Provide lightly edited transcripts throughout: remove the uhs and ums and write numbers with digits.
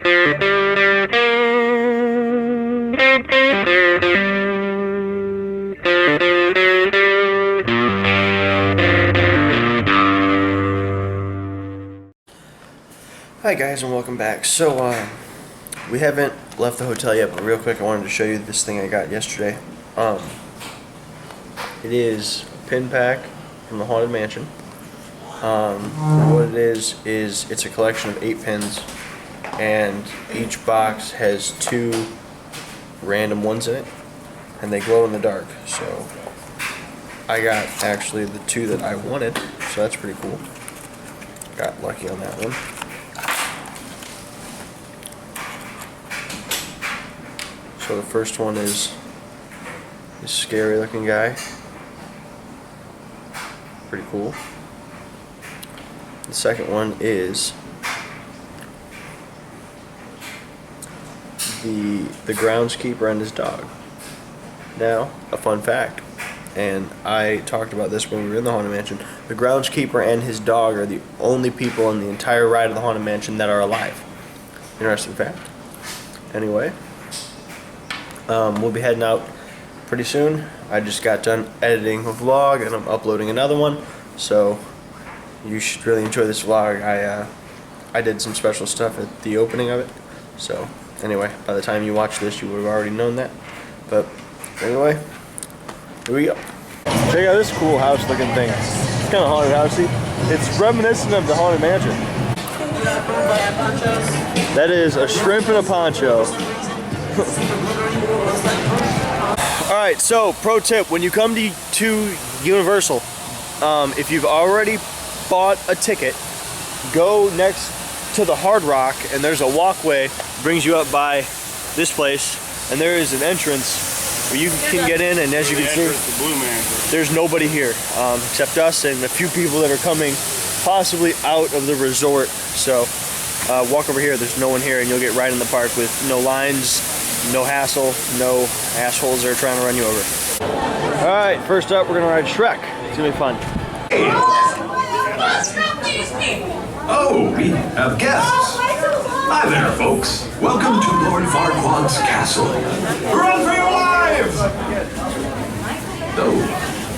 Hi guys, and welcome back. So we haven't left the hotel yet, but real quick I wanted to show you this thing I got yesterday. It is a pin pack from the Haunted Mansion. What it is it's a collection of 8 pins, and each box has 2 random ones in it, and they glow in the dark. So I got actually the 2 that I wanted, so that's pretty cool. Got lucky on that one. So the first one is this scary looking guy. Pretty cool. The second one is the groundskeeper and his dog. Now, a fun fact, and I talked about this when we were in the Haunted Mansion, the groundskeeper and his dog are the only people in the entire ride of the Haunted Mansion that are alive. Interesting fact. Anyway, we'll be heading out pretty soon. I just got done editing a vlog and I'm uploading another one, so you should really enjoy this vlog. I did some special stuff at the opening of it, so anyway, by the time you watch this you would have already known that. But anyway, here we go. Check out this cool house looking thing. It's kind of haunted housey. It's reminiscent of the Haunted Mansion. That is a shrimp and a poncho. Alright, so pro tip, when you come to Universal, if you've already bought a ticket, go next to the Hard Rock and there's a walkway brings you up by this place, and there is an entrance where you can get in, and as you can see, there's nobody here except us and a few people that are coming possibly out of the resort. So walk over here, there's no one here, and you'll get right in the park with no lines, no hassle, no assholes that are trying to run you over. Alright, first up we're gonna ride Shrek. It's gonna be fun. Oh, we have guests. Hi there, folks. Welcome to Lord Farquaad's castle. Run for your lives! Oh,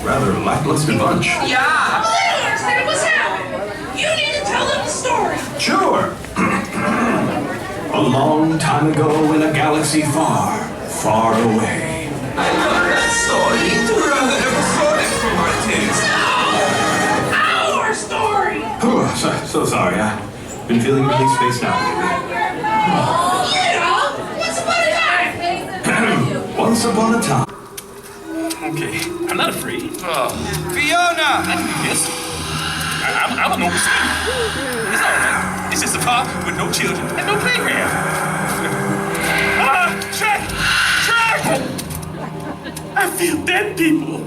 rather lackluster bunch. Yeah! I don't understand what's happening. You need to tell them the story. Sure. A long time ago in a galaxy far, far away. I love that story. Rather episodic for my taste. Our story! So sorry, I've been feeling really spaced out lately. Yeah! Once upon a time! Once upon a time. Okay, I'm not afraid. Fiona! Yes? I'm an overseer. It's all right. It's just a park with no children and no playground. Shrek! Shrek! I feel dead people.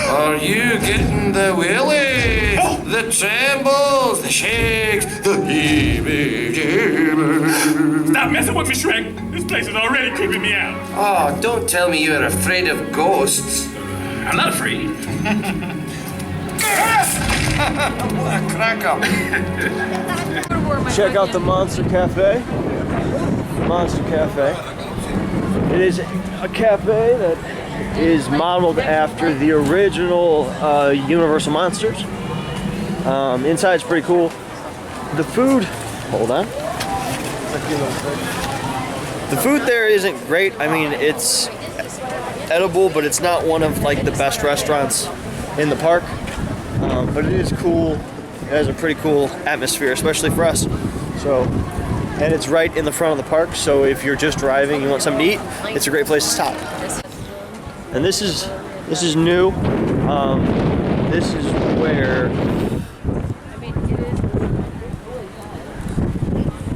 Are you getting the willies? Oh. The trembles, the shakes, the heebie-jeebies. Stop messing with me, Shrek. This place is already creeping me out. Oh, don't tell me you're afraid of ghosts. I'm not afraid. Crack up. Check out the Monster Cafe. Monster Cafe. It is a cafe that is modeled after the original Universal Monsters. Inside's pretty cool. The food, hold on. The food there isn't great. I mean, it's edible, but it's not one of like the best restaurants in the park. But it is cool. It has a pretty cool atmosphere, especially for us. So, and it's right in the front of the park. So if you're just driving, you want something to eat, it's a great place to stop. And this is new. This is where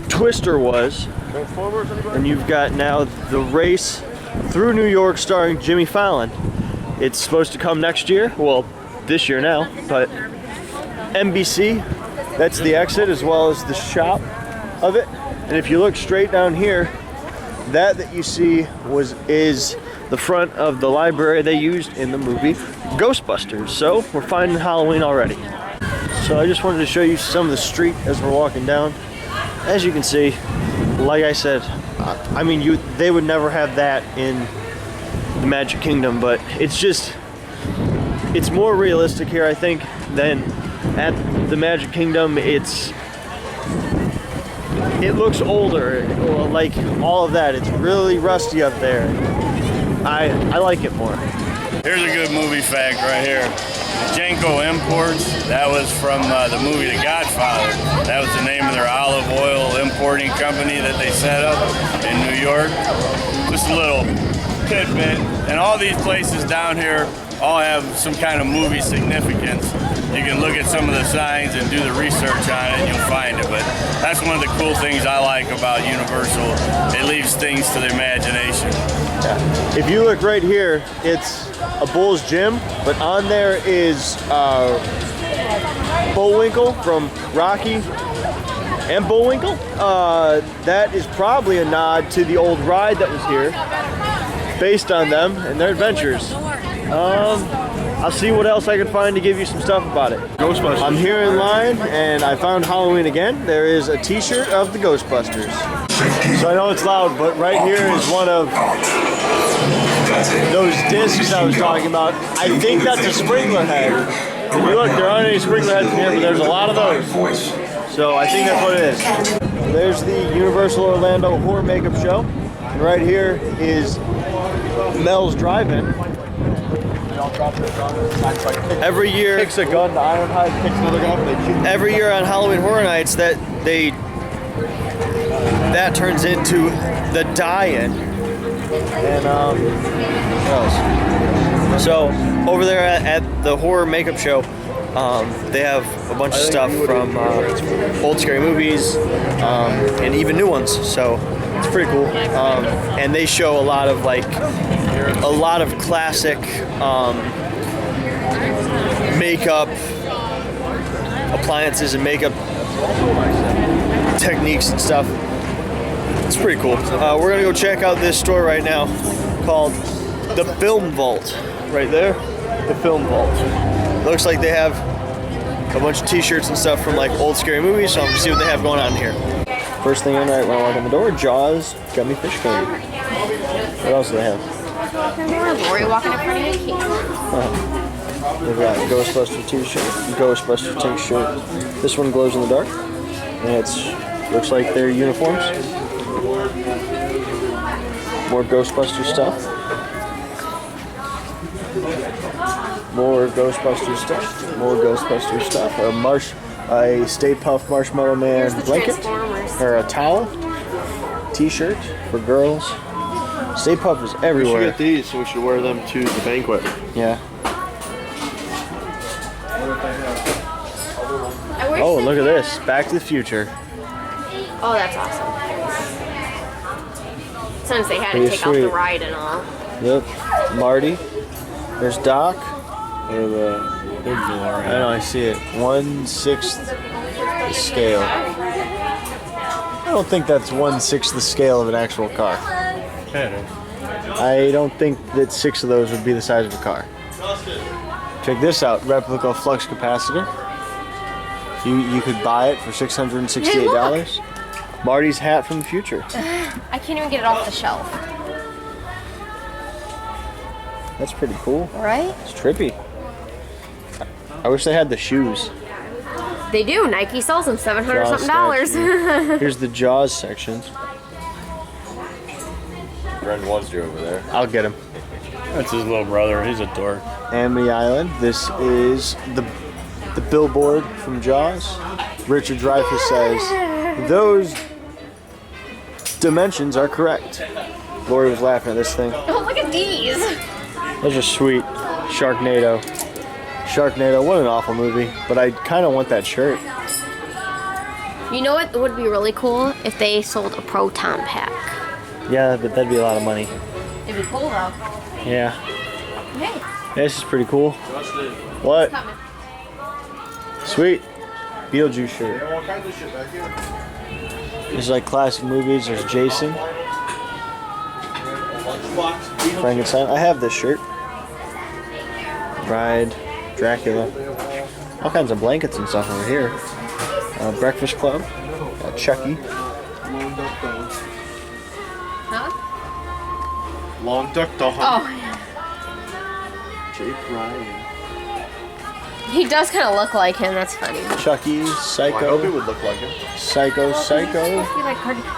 Twister was, and you've got now the race through New York starring Jimmy Fallon. It's supposed to come next year, well, this year now, but NBC, that's the exit as well as the shop of it. And if you look straight down here, that you see is the front of the library they used in the movie Ghostbusters. So we're finding Halloween already. So I just wanted to show you some of the street as we're walking down. As you can see, like I said, I mean, they would never have that in the Magic Kingdom, but it's more realistic here, I think, than at the Magic Kingdom. It looks older, like all of that. It's really rusty up there. I like it more. Here's a good movie fact right here. Jenko Imports, that was from the movie The Godfather. That was the name of their olive oil importing company that they set up in New York. Just a little tidbit. And all these places down here all have some kind of movie significance. You can look at some of the signs and do the research on it and you'll find it. But that's one of the cool things I like about Universal. It leaves things to the imagination. Yeah. If you look right here, it's a Bull's Gym, but on there is Bullwinkle from Rocky and Bullwinkle. That is probably a nod to the old ride that was here, based on them and their adventures. I'll see what else I can find to give you some stuff about it. Ghostbusters. I'm here in line and I found Halloween again. There is a t-shirt of the Ghostbusters. So I know it's loud, but right here is one of those discs I was talking about. I think that's a sprinkler head. If you look, there aren't any sprinkler heads in here, but there's a lot of those. So I think that's what it is. There's the Universal Orlando Horror Makeup Show. And right here is Mel's Drive-In. Every year, Kicks a gun, the Ironhide kicks another gun, they shoot. every year on Halloween Horror Nights, that turns into the die-in. And what else? So over there at the horror makeup show, they have a bunch of stuff from old scary movies and even new ones. So it's pretty cool. And they show a lot of classic makeup appliances and makeup techniques and stuff. It's pretty cool. We're gonna go check out this store right now called the Film Vault. Right there, the Film Vault. Looks like they have a bunch of t-shirts and stuff from like old scary movies, so I'm gonna see what they have going on here. First thing in right when I walk in the door, Jaws gummy fish candy. What else do they have? Lori walking in front of you. They've got Ghostbuster t-shirt, Ghostbuster t-shirt. This one glows in the dark, and looks like they're uniforms. More Ghostbuster stuff. More Ghostbuster stuff. More Ghostbuster stuff. A Stay Puft Marshmallow Man blanket, or a towel, t-shirt for girls. Stay Puft is We should everywhere. get these, so we should wear them to the banquet. Yeah. Oh, look at this. Back to the Future. Oh, that's awesome. Since they had to Pretty take off the sweet. ride and all. Yep. Marty. There's Doc. Or the big DeLorean. I know, I see it. 1/6 the scale. I don't think that's 1/6 the scale of an actual car. I don't think that 6 of those would be the size of a car. Check this out. Replica flux capacitor. You could buy it for $668. Marty's hat from the future. I can't even get it off the shelf. That's pretty cool. Right? It's trippy. I wish they had the shoes. They do. Nike sells them $700 Jaws something dollars. Here's the Jaws section. Ren wants you over there. I'll get him. That's his little brother. He's a dork. Amity Island. This is the billboard from Jaws. Richard Dreyfuss says, those dimensions are correct. Lori was laughing at this thing. Oh, look at these. Those are sweet. Sharknado. Sharknado, what an awful movie. But I kind of want that shirt. You know what would be really cool? If they sold a proton pack. Yeah, but that'd be a lot of money. It'd be cool though. Yeah. Hey, This is pretty cool. What? coming. Sweet. Beetlejuice shirt. There's like classic movies. There's Jason. Frankenstein. I have this shirt. Bride. Dracula. All kinds of blankets and stuff over here. Breakfast Club. Got Chucky. Huh? Long Duck Dog. Oh, Jake Ryan. he does kind of look like him. That's funny. Chucky, I hope he Psycho, would look like him. Psycho.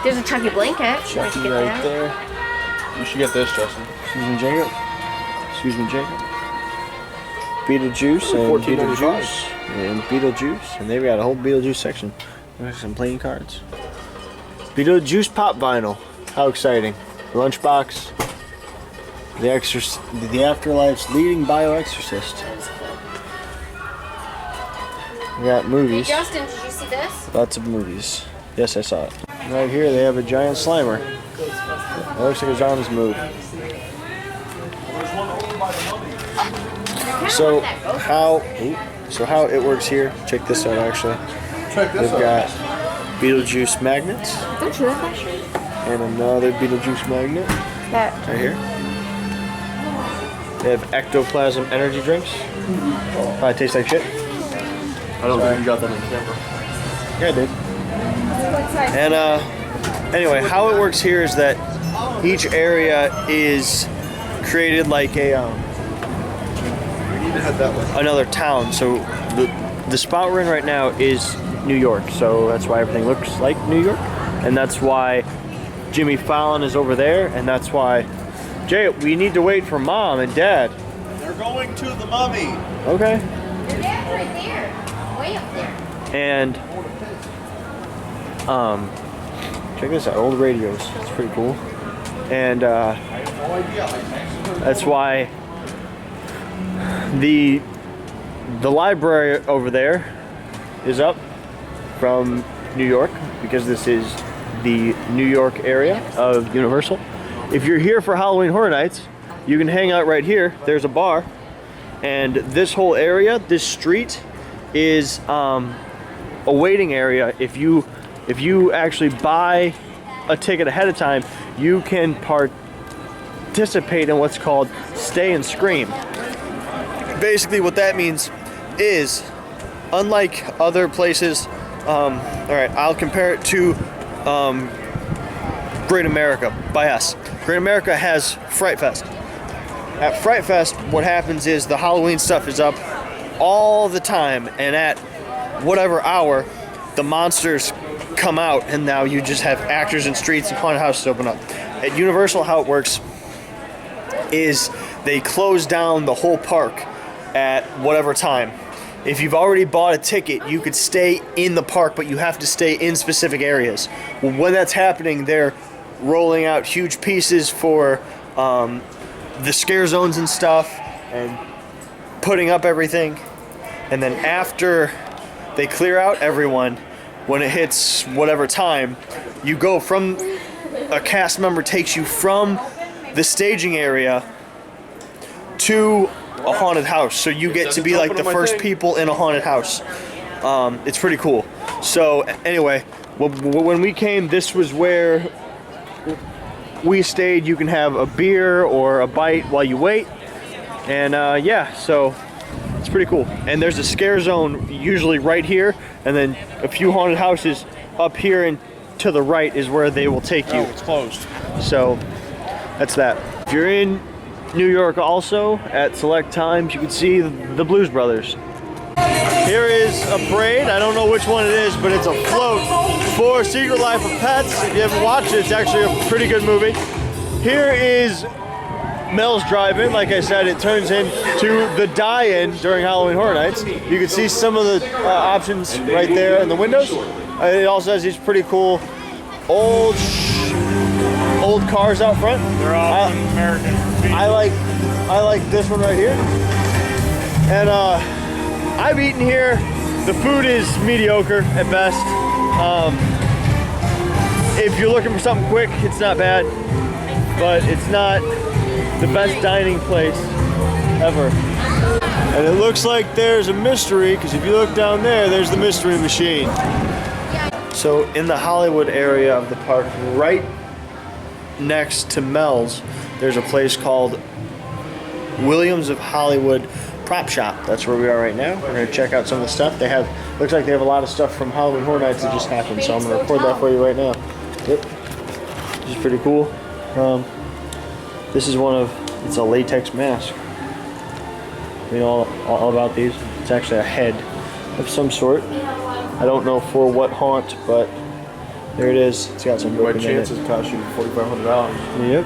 There's a Chucky blanket. Chucky Get right that? there. You should get this, Justin. Excuse me, Jacob. Excuse me, Jacob. Beetlejuice and $14.95. Beetlejuice and Beetlejuice, and they've got a whole Beetlejuice section. There's some playing cards. Beetlejuice pop vinyl. How exciting! Lunchbox. The Afterlife's leading bioexorcist. We got movies. Hey, Justin, did you see this? Lots of movies. Yes, I saw it. Right here, they have a giant Slimer. It looks like his arms move. So how it works here? Check this out. Actually, they've got Beetlejuice magnets Don't you have that shirt? and another Beetlejuice magnet That. right here. They have ectoplasm energy drinks. Probably taste like shit. I don't think you got that on camera. Yeah, I did. And anyway, how it works here is that each area is created like a We need to head that way. another town. So the spot we're in right now is New York. So that's why everything looks like New York, and that's why Jimmy Fallon is over there, and that's why Jay. We need to wait for Mom and Dad. They're going to the Mummy. Okay. Your dad's right there. Way up there. And check this out, old radios. It's pretty cool. And that's why the library over there is up from New York, because this is the New York area of Universal. If you're here for Halloween Horror Nights, you can hang out right here. There's a bar, and this whole area, this street, is a waiting area. If you actually buy a ticket ahead of time, you can participate in what's called Stay and Scream. Basically what that means is, unlike other places, all right, I'll compare it to Great America by us. Great America has Fright Fest. At Fright Fest, what happens is the Halloween stuff is up all the time, and at whatever hour, the monsters come out, and now you just have actors in streets and haunted houses open up. At Universal, how it works is they close down the whole park at whatever time. If you've already bought a ticket, you could stay in the park, but you have to stay in specific areas. Well, when that's happening, they're rolling out huge pieces for the scare zones and stuff, and putting up everything. And then after they clear out everyone, when it hits whatever time, you go from, a cast member takes you from the staging area to a haunted house. So you get to be like the first people in a haunted house. It's pretty cool. So anyway, when we came, this was where we stayed. You can have a beer or a bite while you wait. And yeah, so it's pretty cool. And there's a scare zone usually right here, and then a few haunted houses up here and to the right is where they will take you. Oh, it's closed. So that's that. If you're in New York also, at select times, you can see the Blues Brothers. Here is a parade. I don't know which one it is, but it's a float for Secret Life of Pets. If you haven't watched it, it's actually a pretty good movie. Here is Mel's Drive-In. Like I said, it turns into the die-in during Halloween Horror Nights. You can see some of the options right there in the windows. It also has these pretty cool old cars out front. They're all American. I like this one right here. And I've eaten here. The food is mediocre at best. If you're looking for something quick, it's not bad, but it's not the best dining place ever. And it looks like there's a mystery, because if you look down there, there's the mystery machine. So in the Hollywood area of the park, right next to Mel's, there's a place called Williams of Hollywood prop shop. That's where we are right now. We're gonna check out some of the stuff they have. Looks like they have a lot of stuff from Halloween Horror Nights that just happened. So I'm gonna record that for you right now. Yep, this is pretty cool. This is it's a latex mask. You know all about these. It's actually a head of some sort. I don't know for what haunt, but there it is. It's got some My broken in it. chances cost you $4,500. Yep.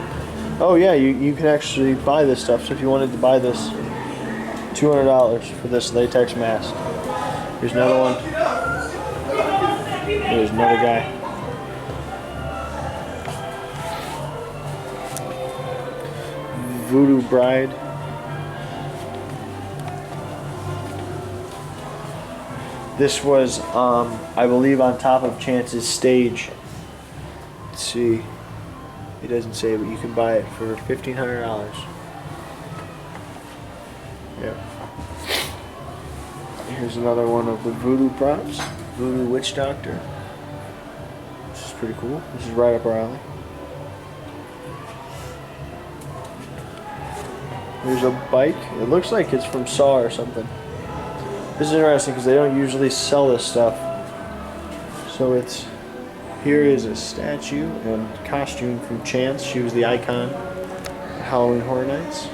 Oh yeah, you can actually buy this stuff. So if you wanted to buy this, $200 for this latex mask. Here's another one. There's another guy. Voodoo Bride. This was, I believe, on top of Chance's stage. Let's see. It doesn't say, but you can buy it for $1,500. Yeah. Here's another one of the voodoo props. Voodoo Witch Doctor. This is pretty cool. This is right up our alley. There's a bike. It looks like it's from Saw or something. This is interesting because they don't usually sell this stuff. So here is a statue and costume from Chance. She was the icon at Halloween Horror Nights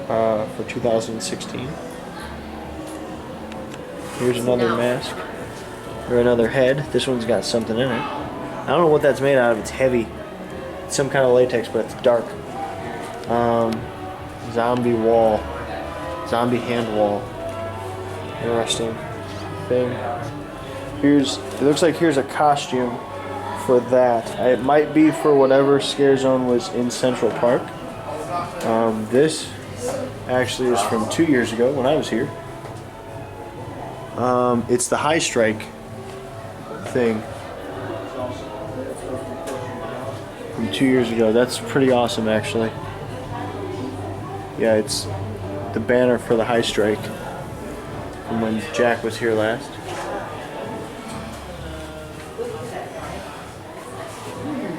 for 2016. Here's another mask or another head. This one's got something in it. I don't know what that's made out of. It's heavy. It's some kind of latex, but it's dark. Zombie wall. Zombie hand wall. Interesting thing. It looks like here's a costume for that. It might be for whatever scare zone was in Central Park. This actually is from 2 years ago when I was here. It's the High Strike thing from 2 years ago. That's pretty awesome, actually. Yeah, it's the banner for the High Strike from when Jack was here last.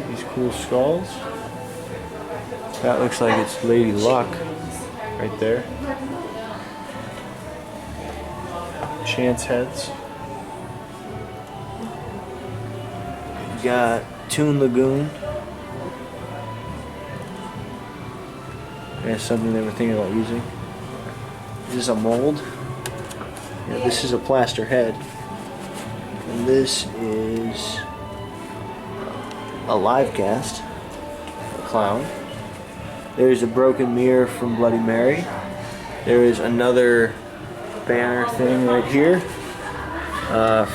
These cool skulls. That looks like it's Lady Luck right there. Chance heads. We got Toon Lagoon. That's something they were thinking about using. Is this a mold? Yeah, this is a plaster head. And this is a live cast. A clown. There's a broken mirror from Bloody Mary. There is another banner thing right here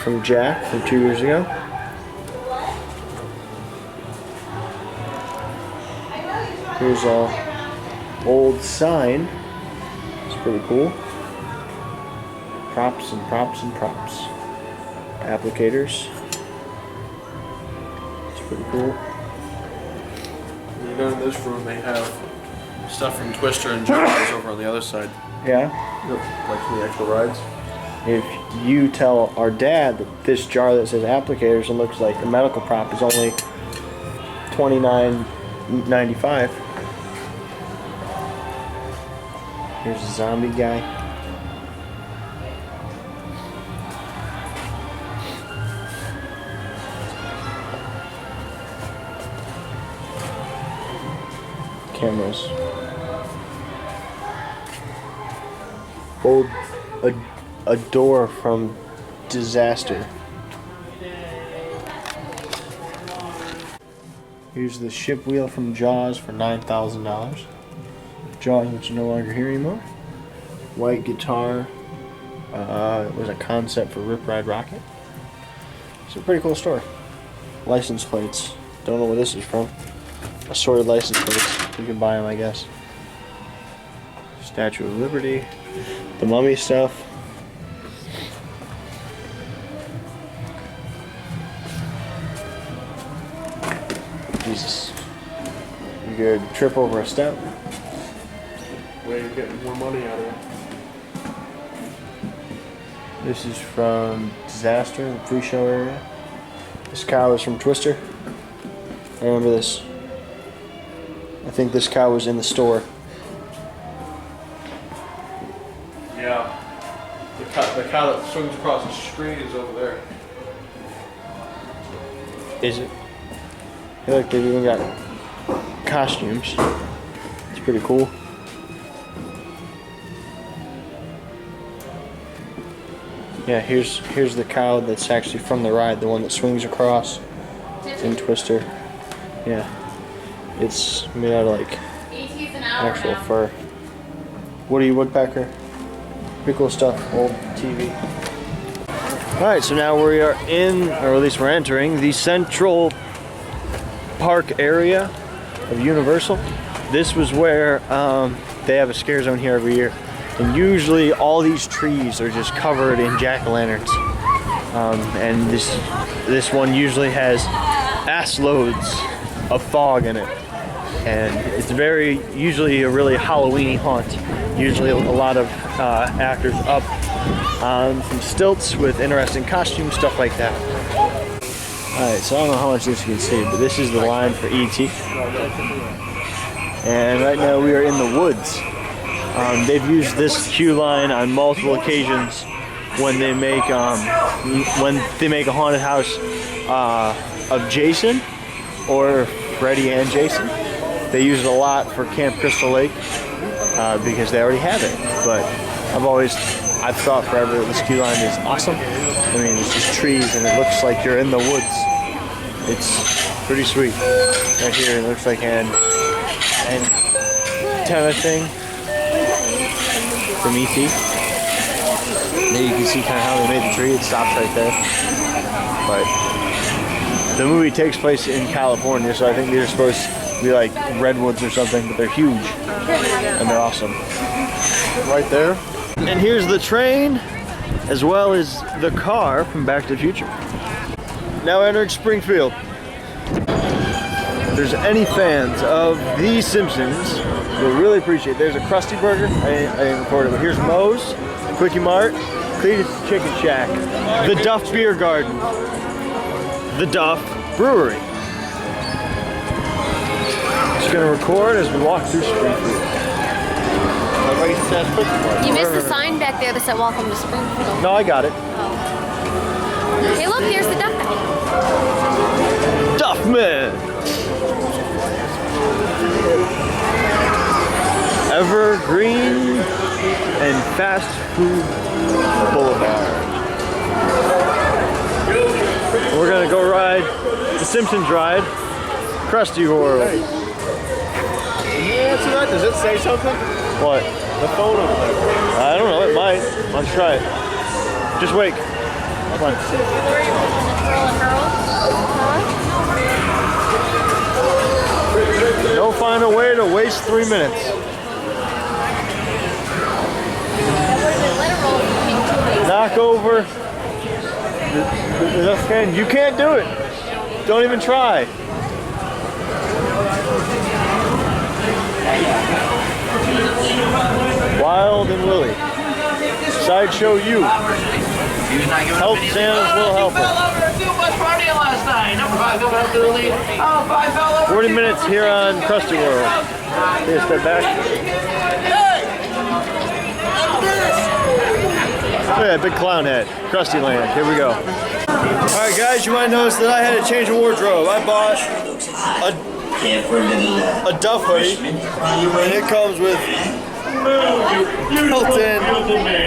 from Jack from 2 years ago. Here's a old sign. It's pretty cool. Props and props and props. Applicators. It's pretty cool. You know, in this room they have stuff from Twister and Jaws over on the other side. Yeah. Yep, like from the actual rides. If you tell our dad that this jar that says applicators and looks like a medical prop is only $29.95. Here's a zombie guy. Cameras. A door from Disaster. Here's the ship wheel from Jaws for $9,000. Jaws, which is no longer here anymore. White guitar. It was a concept for Rip Ride Rocket. It's a pretty cool store. License plates. Don't know where this is from. Assorted license plates. You can buy them, I guess. Statue of Liberty. The Mummy stuff. Jesus. You could trip over a step. Way of getting more money out of it. This is from Disaster, the pre-show area. This cow is from Twister. I remember this. I think this cow was in the store. cow that swings across the street is over there. Is it? Hey, look, they've even got costumes. It's pretty cool. Yeah, here's the cow that's actually from the ride, the one that swings across in Twister. Yeah, it's made out of like actual fur. Woody Woodpecker. Pretty cool stuff. Old TV. Alright, so now we are in, or at least we're entering, the Central Park area of Universal. This was where they have a scare zone here every year. And usually all these trees are just covered in jack-o'-lanterns. And this one usually has ass loads of fog in it. And it's usually a really Halloween-y haunt. Usually a lot of actors up on some stilts with interesting costumes, stuff like that. Alright, so I don't know how much this you can see, but this is the line for E.T. And right now we are in the woods. They've used this queue line on multiple occasions when they make a haunted house of Jason or Freddy and Jason. They use it a lot for Camp Crystal Lake because they already have it. But I've thought forever that this queue line is awesome. I mean, it's just trees and it looks like you're in the woods. It's pretty sweet. Right here, it looks like an antenna thing from E.T. There you can see kind of how they made the tree. It stops right there. But the movie takes place in California, so I think these are supposed to be like redwoods or something, but they're huge and they're awesome. Right there. And here's the train, as well as the car from Back to the Future. Now entering Springfield. If there's any fans of The Simpsons, we'll really appreciate it. There's a Krusty Burger. I didn't record it, but here's Moe's, Quickie Mart, Cletus Chicken Shack, the Duff Beer Garden, the Duff Brewery. Just gonna record as we walk through Springfield. You missed the sign back there that said "Welcome to Springfield." No, I got it. Oh. Hey, look, here's the Duff guy. Duffman! Evergreen and Fast Food Boulevard. We're gonna go ride the Simpsons ride, Krusty World. Yeah, see that? Does it say something? What? The phone over there. I don't know, it might. Let's try it. Just wait. Come on. No final way to waste 3 minutes. Knock over. You can't do it. Don't even try. Wild and Willie. Sideshow U. Help Santa's little helper. 40 minutes here on Krusty World. Take a step back. Look at that big clown head. Krusty Land. Here we go. Alright guys, you might notice that I had to change a wardrobe. I bought a Duff hoodie, and it comes with built-in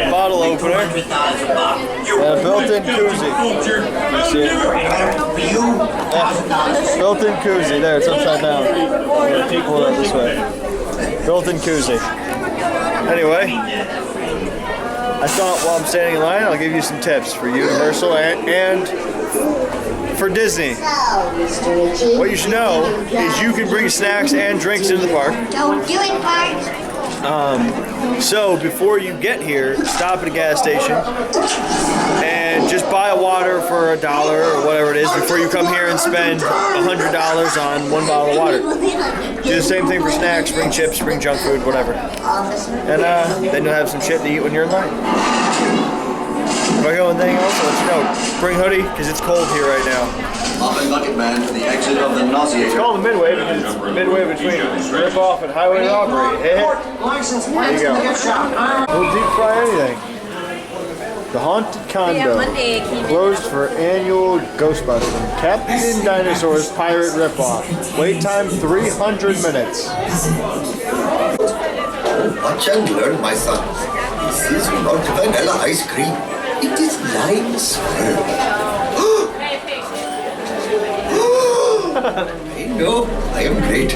bottle opener and a built-in koozie. You see it? Yeah. Built-in koozie. There, it's upside down. Pull it this way. Built-in koozie. Anyway, I thought while I'm standing in line, I'll give you some tips for Universal and for Disney. What you should know is you can bring snacks and drinks into the park. Don't do it, Bart. So before you get here, stop at a gas station and just buy a water for $1 or whatever it is before you come here and spend $100 on one bottle of water. Do the same thing for snacks, bring chips, bring junk food, whatever. And then you'll have some shit to eat when you're in line. If I go anything else, I'll let you know. Bring hoodie, because it's cold here right now. Hopping Bucket Man to the exit of the Nauseator. It's called the Midway because it's midway between rip-off and highway robbery. Hey, there you go. We'll deep fry anything. The Haunted Condo. Closed for annual Ghostbusting. Captain Dinosaur's Pirate Ripoff. Wait time 300 minutes. Watch and learn, my son. This is not vanilla ice cream. It is lime swirl. I know, I am great.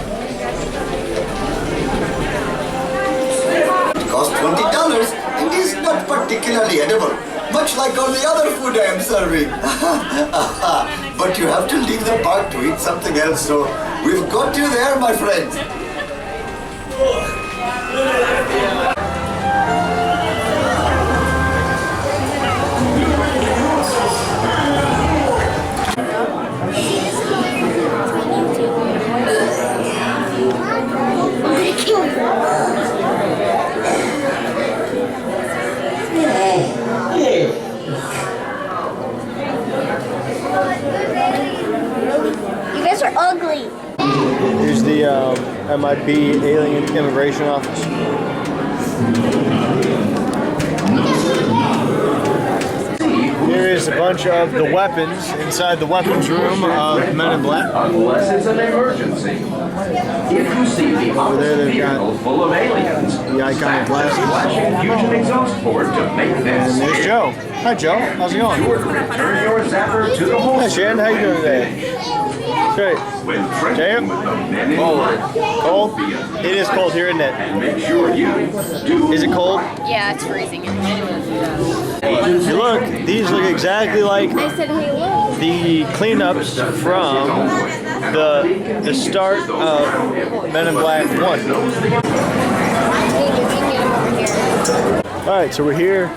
It costs $20 and is not particularly edible, much like all the other food I am serving. But you have to leave the park to eat something else, so we've got you there, my friends. You guys are ugly. Here's the MIB Alien Immigration Office. Here is a bunch of the weapons inside the weapons room of Men in Black. Unless it's an emergency. If you see the opposite vehicle full of aliens, The iconic snap the glasses. flashing fusion exhaust port to make this. And there's Joe. Hi Joe, how's it going? Turn your zapper to the Hi holster. Shan, how you doing today? Great. When training Jam? with the Men in Black. Cold? It is cold here, isn't it? And make sure you do. Is it cold? Yeah, it's freezing. If you look, these look exactly like I said, hey, look. the cleanups from the start of Men in Black 1. Hey, you can get him over here. Alright, so we're here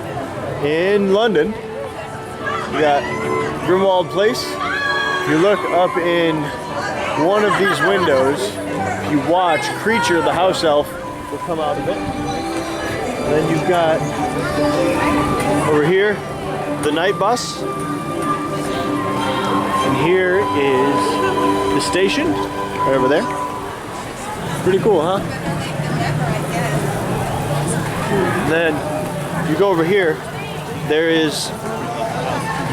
in London. We got Grimwald Place. If you look up in one of these windows, if you watch, Creature the house elf will come out of it. And then you've got over here the night bus. And here is the station, right over there. Pretty cool, huh? And then you go over here, there is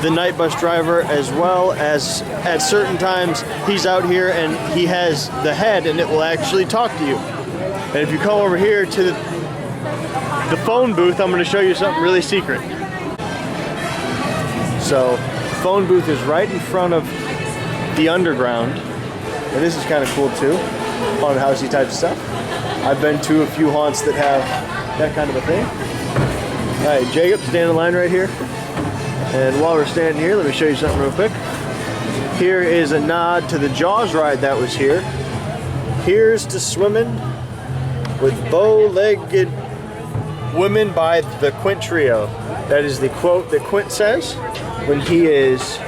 the night bus driver, as well as at certain times he's out here and he has the head and it will actually talk to you. And if you come over here to the phone booth, I'm going to show you something really secret. So the phone booth is right in front of the underground, and this is kind of cool too, haunted housey type of stuff. I've been to a few haunts that have that kind of a thing. All right, Jacob, stand in line right here. And while we're standing here, let me show you something real quick. Here is a nod to the Jaws ride that was here. Here's to Swimming with Bow-Legged Women by the Quint Trio. That is the quote that Quint says when he is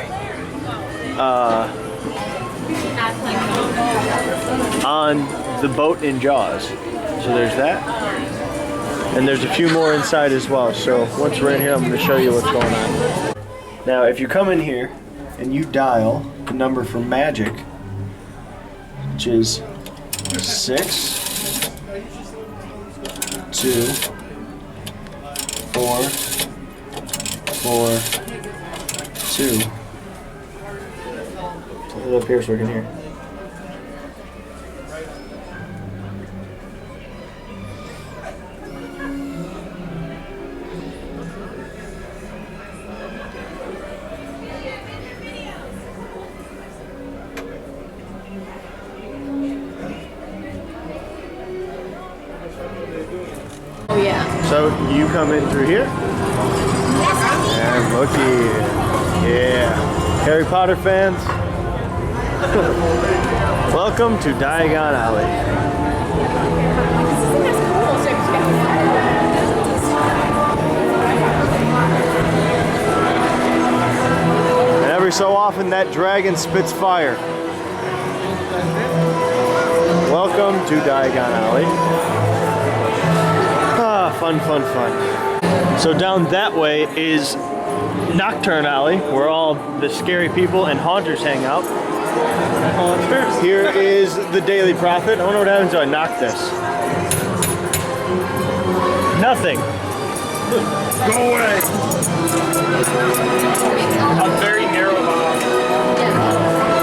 on the boat in Jaws. So there's that. And there's a few more inside as well. So once we're in here, I'm going to show you what's going on. Now, if you come in here and you dial the number for magic, which is 6, 2, 4, 4, 2. Put it up here so I can hear. Oh, yeah. So you come in through here. And looky. Yeah. Harry Potter fans. Welcome to Diagon Alley. And every so often that dragon spits fire. Welcome to Diagon Alley. Fun, fun, fun. So down that way is Nocturne Alley, where all the scary people and haunters hang out. Here is the Daily Prophet. I wonder what happens if I knock this. Nothing. Go away. A very narrow aisle.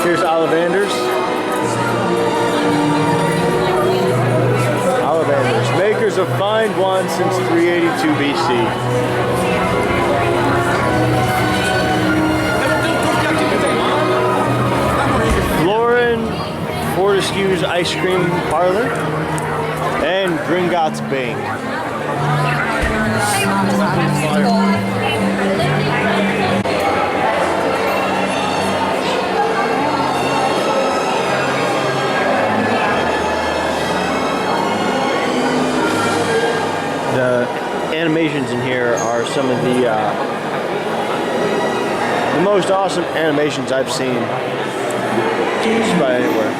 Here's Ollivanders. Ollivanders, makers of fine wine since 382 BC. Lauren Fortescue's Ice Cream Parlor and Gringotts Bank. The animations in here are some of the most awesome animations I've seen just about anywhere.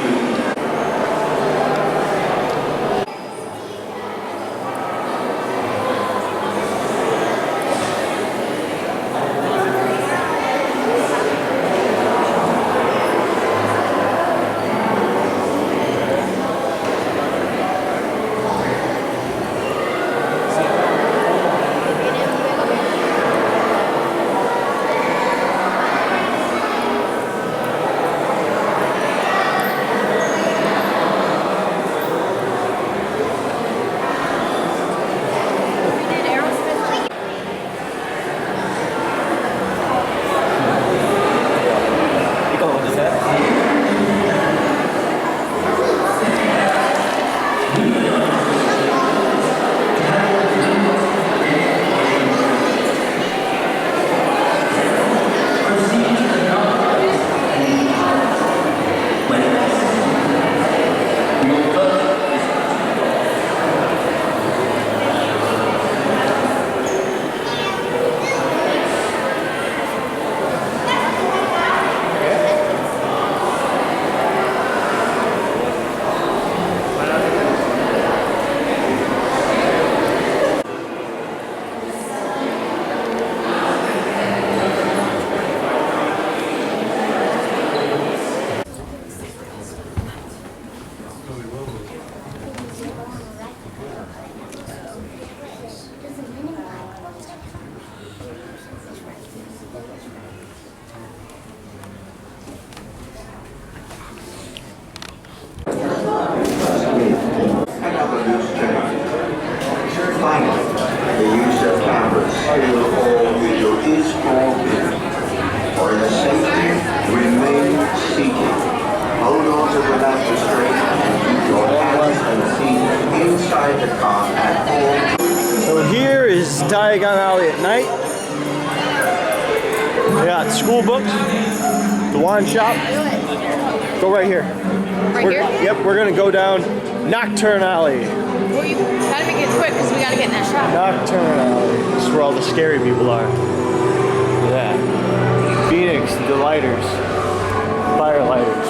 So here is Diagon Alley at night. We got school books, the wine shop. Go right here. Right here? Yep, we're gonna go down Nocturne Alley. Well, you gotta make it quick because we gotta get in that shop. Nocturne Alley. This is where all the scary people are. Yeah. Phoenix, the lighters. Firelighters.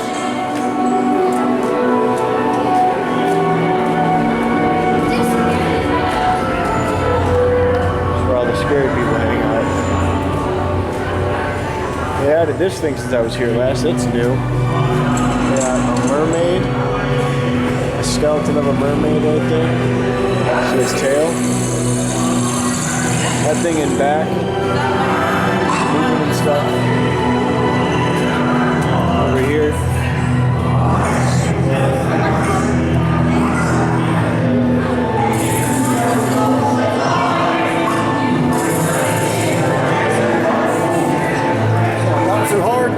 That's where all the scary people hang out. They added this thing since I was here last. That's new. Yeah, a mermaid. A skeleton of a mermaid right there. See his tail? That thing in back. Moving and stuff. Over here. Not too hard.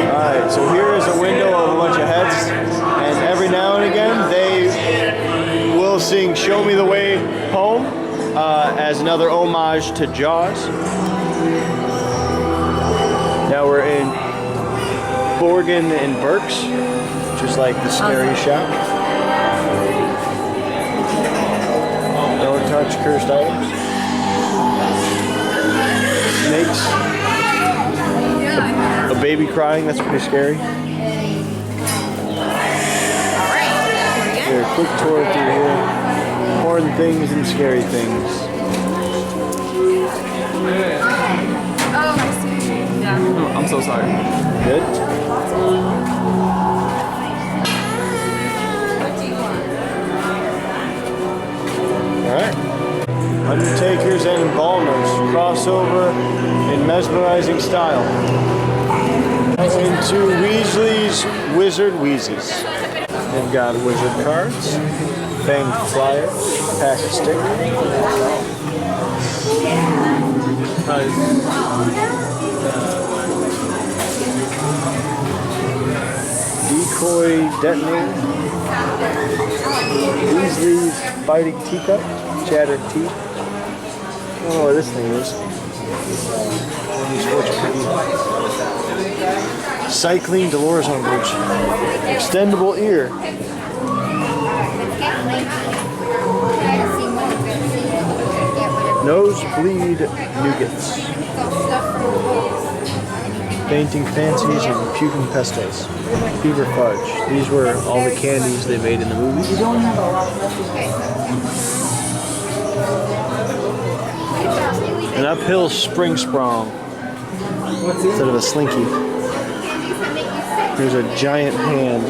Alright, so here is a window of a bunch of heads, and every now and again they will sing Show Me the Way Home as another homage to Jaws. Now we're in Borgin and Burke's, which is like the scary shop. Don't touch cursed items. Snakes. A baby crying, that's pretty scary. Here, quick tour through here. Important things and scary things. Oh, I see. Yeah. I'm so sorry. Good? Alright. Undertakers and embalmers crossover in mesmerizing style. Into Weasley's Wizard Wheezes. They've got wizard cards, fanged flyers, pack of stickers. Decoy detonator. Weasley's fighting teacup, shattered teeth. I don't know what this thing is. Cycling Dolores Umbridge. Extendable ear. Nosebleed nougats. Fainting fancies and puking pestles. Fever fudge. These were all the candies they made in the movies. An uphill spring sprong instead of a slinky. Here's a giant hand.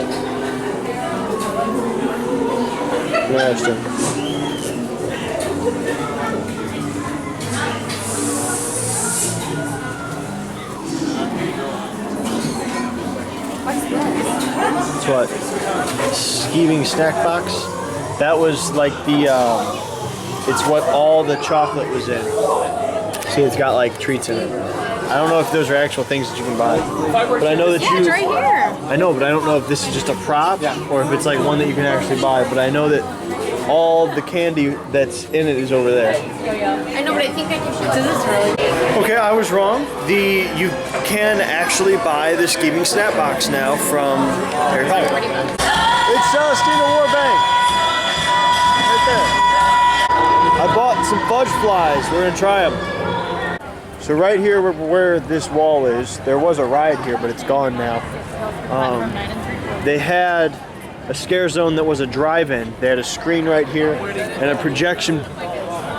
Interesting. That's what? Skeeving snack box? That was like the, it's what all the chocolate was in. See, it's got like treats in it. I don't know if those are actual things that you can buy. But I know that Yeah, it's right here. I know, but I don't know if this is just a prop or if it's like one that you can actually buy. But I know that all the candy that's in it is over there. I know, but I think I can show this really. Okay, I was wrong. You can actually buy the Skeeving Snap Box now from Harry Potter. It's Celestina Warbank. Right there. I bought some fudge flies. We're gonna try them. So right here where this wall is, there was a ride here, but it's gone now. They had a scare zone that was a drive-in. They had a screen right here and a projection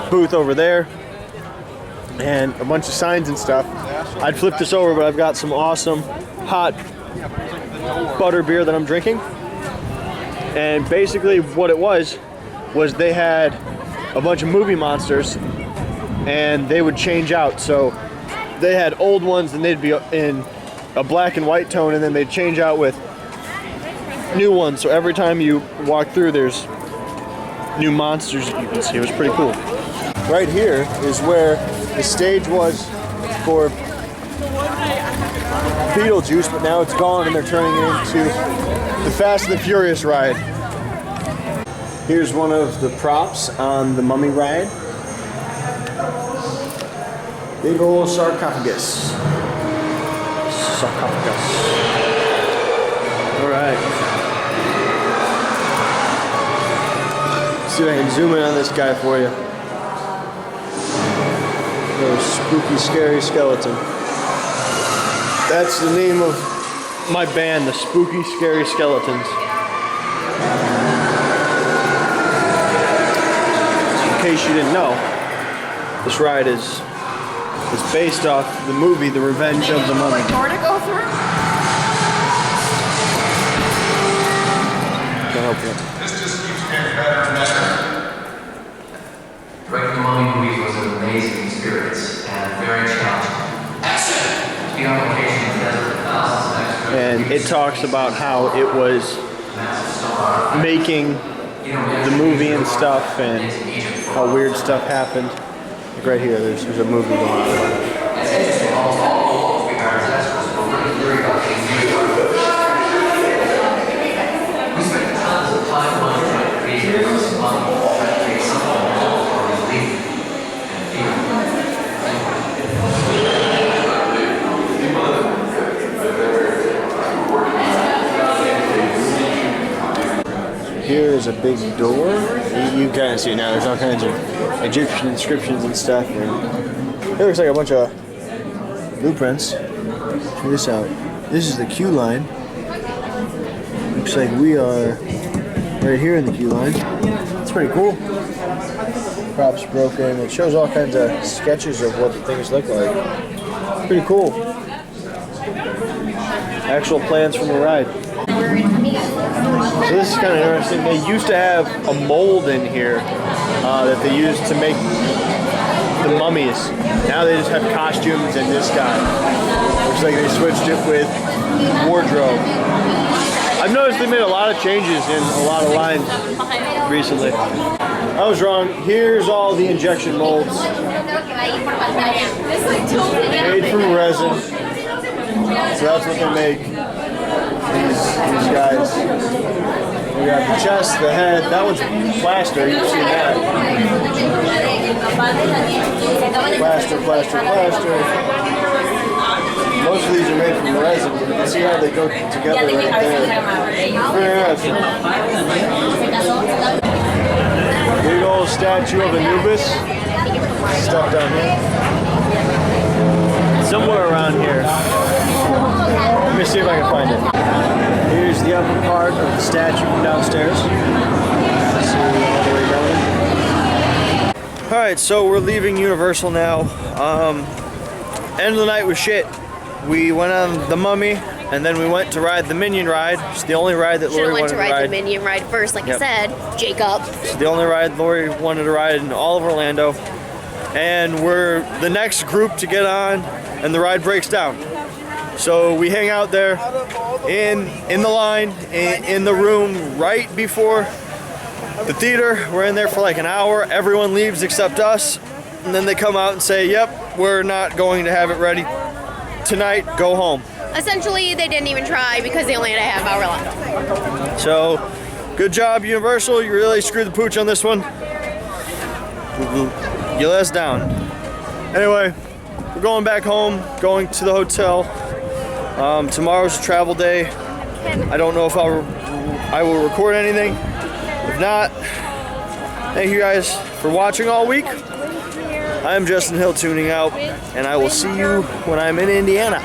booth over there and a bunch of signs and stuff. I'd flip this over, but I've got some awesome hot butter beer that I'm drinking. And basically what it was they had a bunch of movie monsters and they would change out. So they had old ones and they'd be in a black and white tone, and then they'd change out with new ones. So every time you walk through, there's new monsters that you can see. It was pretty cool. Right here is where the stage was for Beetlejuice, but now it's gone and they're turning it into the Fast and the Furious ride. Here's one of the props on the Mummy ride. Big old sarcophagus. All right. See if I can zoom in on this guy for you. Little spooky, scary skeleton. That's the name of my band, the Spooky, Scary Skeletons. In case you didn't know, this ride is based off the movie The Revenge of the Mummy. Door to go through? Can't help you. This just keeps getting better and better. Writing the Mummy movies was an amazing experience and very challenging. To be on location in the desert with thousands of extras. And it talks about how it was making the movie and stuff and how weird stuff happened. Like right here, there's a movie going on. We spent tons of time wondering what created this mummy, trying to create something more for relief and fear. Here is a big door. You kind of see it now. There's all kinds of Egyptian inscriptions and stuff. And it looks like a bunch of blueprints. Check this out. This is the queue line. Looks like we are right here in the queue line. It's pretty cool. Props broken. It shows all kinds of sketches of what the things look like. Pretty cool. Actual plans from the ride. So this is kind of interesting. They used to have a mold in here that they used to make the mummies. Now they just have costumes and this guy. Looks like they switched it with wardrobe. I've noticed they made a lot of changes in a lot of lines recently. I was wrong. Here's all the injection molds. Made from resin. So that's what they make. These guys. We got the chest, the head. That one's plaster. You can see that. Plaster, plaster, plaster. Most of these are made from resin. You can see how they go together right there. Very interesting. Big old statue of Anubis. Stuck down here. Somewhere around here. Let me see if I can find it. Here's the upper part of the statue from downstairs. Let's see all the way down. Alright, so we're leaving Universal now. End of the night was shit. We went on the Mummy, and then we went to ride the Minion ride. It's the only ride that Lori wanted to ride. Should've went to ride the Minion ride first, like I said. Jacob. It's the only ride Lori wanted to ride in all of Orlando. And we're the next group to get on, and the ride breaks down. So we hang out there in the line, in the room right before the theater. We're in there for like an hour. Everyone leaves except us. And then they come out and say, yep, we're not going to have it ready tonight. Go home. Essentially, they didn't even try because they only had a half hour left. So, good job, Universal. You really screwed the pooch on this one. You let us down. Anyway, we're going back home, going to the hotel. Tomorrow's a travel day. I don't know if I will record anything. If not, thank you guys for watching all week. I'm Justin Hill tuning out, and I will see you when I'm in Indiana.